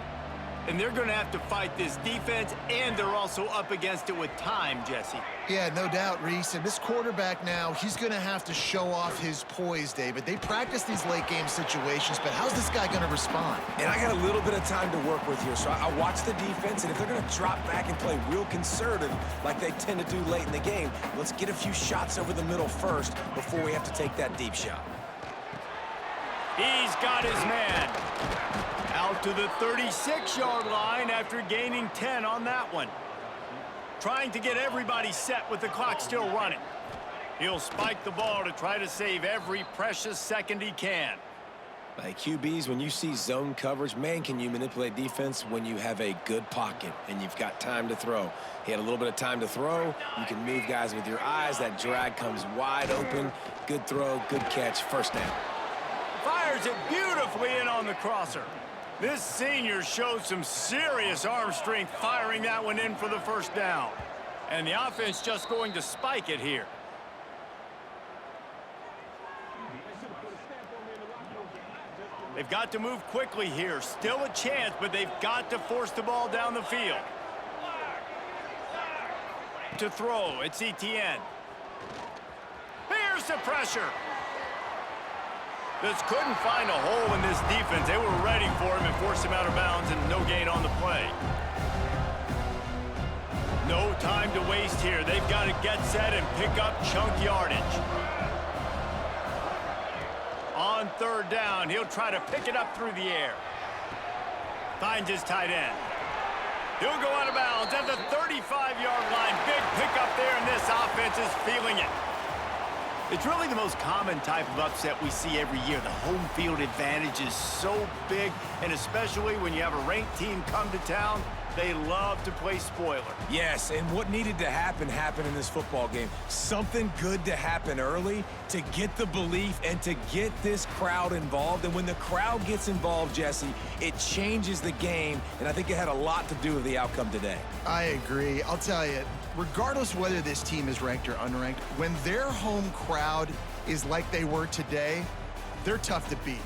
And they're going to have to fight this defense, and they're also up against it with time, Jesse. Yeah, no doubt, Reese. And this quarterback now, he's going to have to show off his poise, David. They practice these late-game situations, but how's this guy going to respond? And I got a little bit of time to work with here, so I watch the defense, and if they're going to drop back and play real conservative like they tend to do late in the game, let's get a few shots over the middle first before we have to take that deep shot. He's got his man. Out to the 36-yard line after gaining 10 on that one. Trying to get everybody set with the clock still running. He'll spike the ball to try to save every precious second he can. Like QBs, when you see zone coverage, man, can you manipulate defense when you have a good pocket and you've got time to throw. He had a little bit of time to throw. You can move guys with your eyes. That drag comes wide open. Good throw, good catch, first down. Fires it beautifully in on the crosser. This senior showed some serious arm strength firing that one in for the first down. And the offense just going to spike it here. They've got to move quickly here. Still a chance, but they've got to force the ball down the field. To throw, it's ETN. Here's the pressure. Just couldn't find a hole in this defense. They were ready for him and forced him out of bounds, and no gain on the play. No time to waste here. They've got to get set and pick up chunk yardage. On third down, he'll try to pick it up through the air. Finds his tight end. He'll go out of bounds at the 35-yard line. Big pickup there, and this offense is feeling it. It's really the most common type of upset we see every year. The home field advantage is so big, and especially when you have a ranked team come to town, they love to play spoiler. Yes, and what needed to happen happened in this football game. Something good to happen early to get the belief and to get this crowd involved. And when the crowd gets involved, Jesse, it changes the game, and I think it had a lot to do with the outcome today. I agree. I'll tell you, regardless whether this team is ranked or unranked, when their home crowd is like they were today, they're tough to beat.